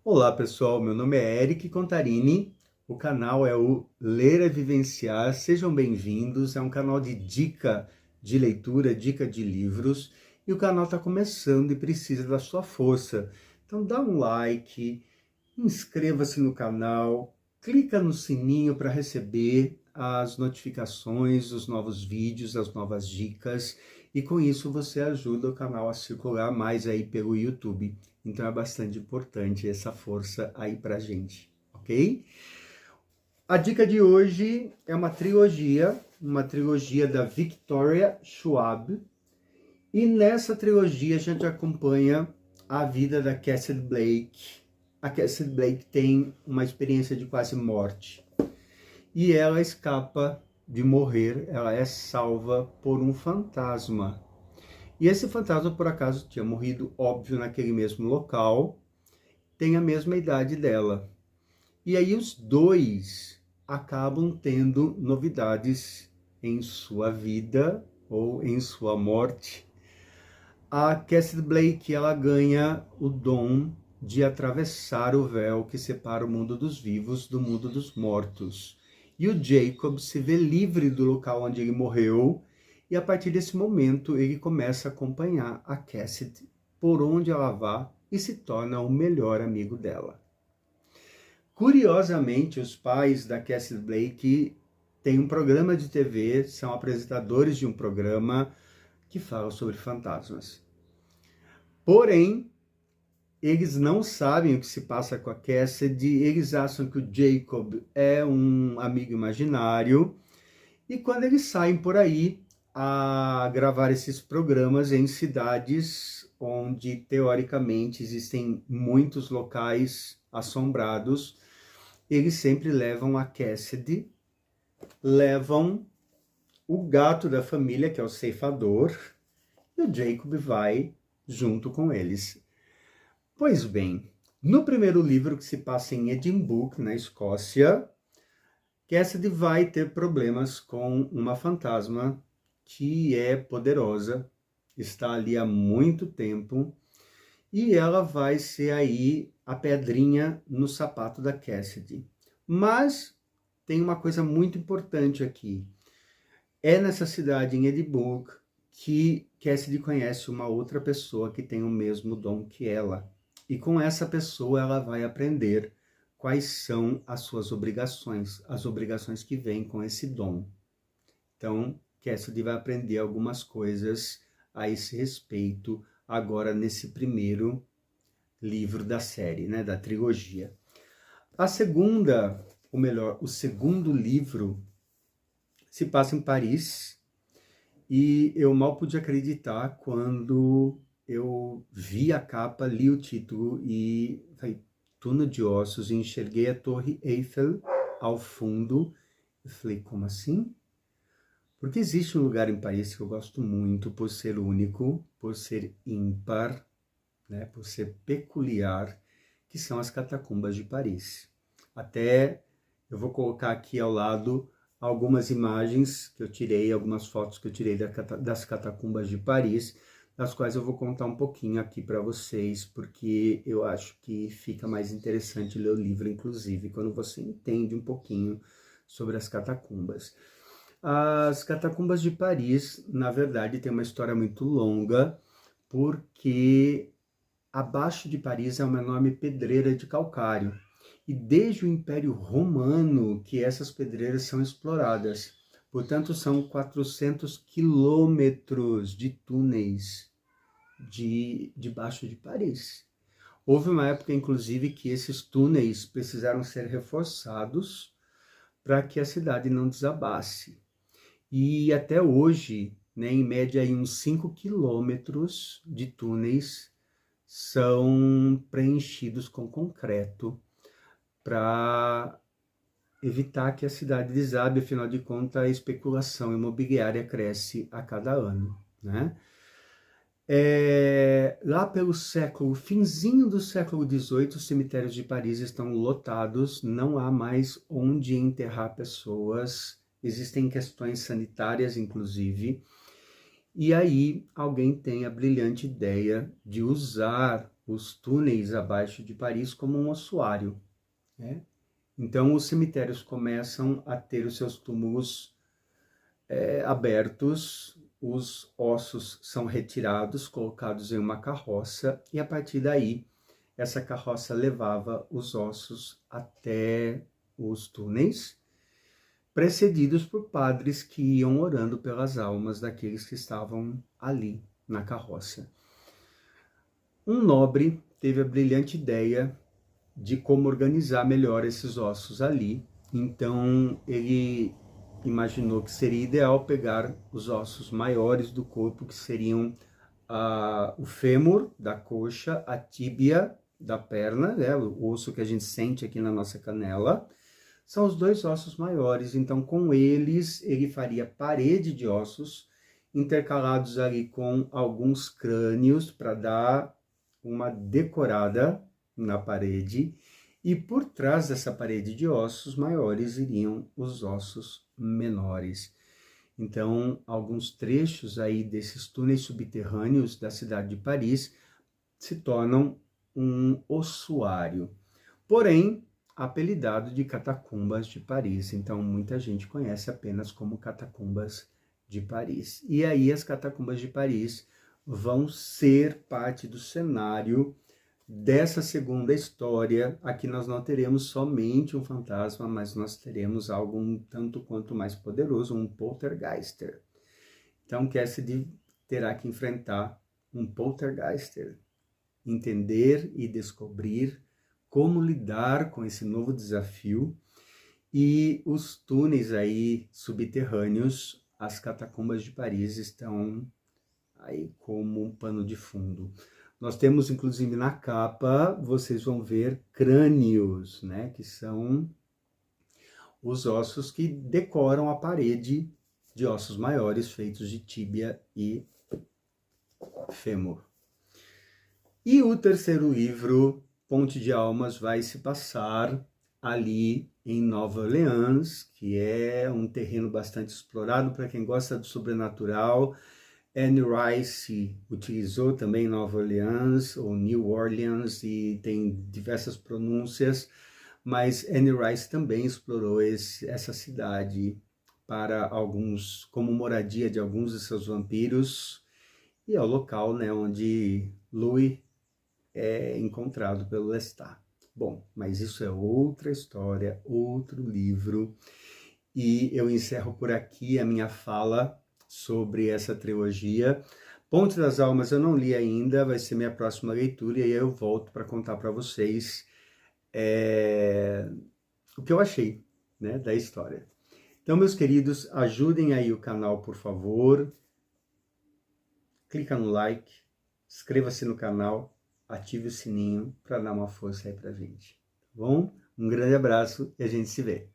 Olá pessoal, meu nome é Eric Contarini, o canal é o Ler é Vivenciar, sejam bem-vindos, é um canal de dica de leitura, dica de livros, e o canal está começando e precisa da sua força. Então dá um like, inscreva-se no canal, clica no sininho para receber as notificações, os novos vídeos, as novas dicas, e com isso você ajuda o canal a circular mais aí pelo YouTube. Então é bastante importante essa força aí pra gente, ok? A dica de hoje é uma trilogia da Victoria Schwab, e nessa trilogia a gente acompanha a vida da Cassidy Blake. A Cassidy Blake tem uma experiência de quase morte e ela escapa de morrer, ela é salva por um fantasma. E esse fantasma, por acaso, tinha morrido, óbvio, naquele mesmo local, tem a mesma idade dela. E aí os dois acabam tendo novidades em sua vida ou em sua morte. A Cassidy Blake, ela ganha o dom de atravessar o véu que separa o mundo dos vivos do mundo dos mortos. E o Jacob se vê livre do local onde ele morreu, e a partir desse momento ele começa a acompanhar a Cassidy por onde ela vá e se torna o melhor amigo dela. Curiosamente, os pais da Cassidy Blake têm um programa de TV, são apresentadores de um programa que fala sobre fantasmas. Porém, eles não sabem o que se passa com a Cassidy, eles acham que o Jacob é um amigo imaginário, e quando eles saem por aí a gravar esses programas em cidades onde, teoricamente, existem muitos locais assombrados, eles sempre levam a Cassidy, levam o gato da família, que é o ceifador, e o Jacob vai junto com eles. Pois bem, no primeiro livro, que se passa em Edinburgh, na Escócia, Cassidy vai ter problemas com uma fantasma que é poderosa, está ali há muito tempo, e ela vai ser aí a pedrinha no sapato da Cassidy. Mas tem uma coisa muito importante aqui. É nessa cidade, em Edinburgh, que Cassidy conhece uma outra pessoa que tem o mesmo dom que ela. E com essa pessoa ela vai aprender quais são as suas obrigações, as obrigações que vêm com esse dom. Então, Cassidy vai aprender algumas coisas a esse respeito agora nesse primeiro livro da série, né, da trilogia. A segunda, ou melhor, o segundo livro se passa em Paris, e eu mal pude acreditar quando eu vi a capa, li o título e falei, túnel de ossos, e enxerguei a Torre Eiffel ao fundo. Eu falei, como assim? Porque existe um lugar em Paris que eu gosto muito por ser único, por ser ímpar, né, por ser peculiar, que são as catacumbas de Paris. Até eu vou colocar aqui ao lado algumas imagens que eu tirei, algumas fotos que eu tirei das catacumbas de Paris, das quais eu vou contar um pouquinho aqui para vocês, porque eu acho que fica mais interessante ler o livro, inclusive, quando você entende um pouquinho sobre as catacumbas. As catacumbas de Paris, na verdade, tem uma história muito longa, porque abaixo de Paris é uma enorme pedreira de calcário. E desde o Império Romano que essas pedreiras são exploradas. Portanto, são 400 quilômetros de túneis debaixo de Paris. Houve uma época, inclusive, que esses túneis precisaram ser reforçados para que a cidade não desabasse. E até hoje, né, em média, aí uns 5 quilômetros de túneis são preenchidos com concreto para evitar que a cidade desabe. Afinal de contas, a especulação imobiliária cresce a cada ano, né? Lá pelo finzinho do século XVIII, os cemitérios de Paris estão lotados, não há mais onde enterrar pessoas, existem questões sanitárias, inclusive, e aí alguém tem a brilhante ideia de usar os túneis abaixo de Paris como um ossuário, né? Então, os cemitérios começam a ter os seus túmulos abertos, os ossos são retirados, colocados em uma carroça, e a partir daí, essa carroça levava os ossos até os túneis, precedidos por padres que iam orando pelas almas daqueles que estavam ali na carroça. Um nobre teve a brilhante ideia de como organizar melhor esses ossos ali, então ele imaginou que seria ideal pegar os ossos maiores do corpo, que seriam o fêmur da coxa, a tíbia da perna, né, o osso que a gente sente aqui na nossa canela, são os dois ossos maiores, então com eles ele faria parede de ossos, intercalados ali com alguns crânios para dar uma decorada na parede, e por trás dessa parede de ossos maiores iriam os ossos menores. Então, alguns trechos aí desses túneis subterrâneos da cidade de Paris se tornam um ossuário, porém apelidado de Catacumbas de Paris. Então, muita gente conhece apenas como Catacumbas de Paris. E aí as Catacumbas de Paris vão ser parte do cenário dessa segunda história. Aqui nós não teremos somente um fantasma, mas nós teremos algo um tanto quanto mais poderoso, um poltergeister. Então, Cassidy terá que enfrentar um poltergeister, entender e descobrir como lidar com esse novo desafio. E os túneis aí subterrâneos, as Catacumbas de Paris, estão aí como um pano de fundo. Nós temos, inclusive, na capa, vocês vão ver crânios, né? Que são os ossos que decoram a parede de ossos maiores, feitos de tíbia e fêmur. E o terceiro livro, Ponte de Almas, vai se passar ali em Nova Orleans, que é um terreno bastante explorado para quem gosta do sobrenatural. Anne Rice utilizou também Nova Orleans ou New Orleans, e tem diversas pronúncias, mas Anne Rice também explorou essa cidade para alguns, como moradia de alguns de seus vampiros, e é o local, né, onde Louis é encontrado pelo Lestat. Bom, mas isso é outra história, outro livro, e eu encerro por aqui a minha fala sobre essa trilogia. Ponte das Almas eu não li ainda, vai ser minha próxima leitura, e aí eu volto para contar para vocês o que eu achei, né, da história. Então, meus queridos, ajudem aí o canal, por favor. Clica no like, inscreva-se no canal, ative o sininho para dar uma força aí pra gente, tá bom? Um grande abraço e a gente se vê.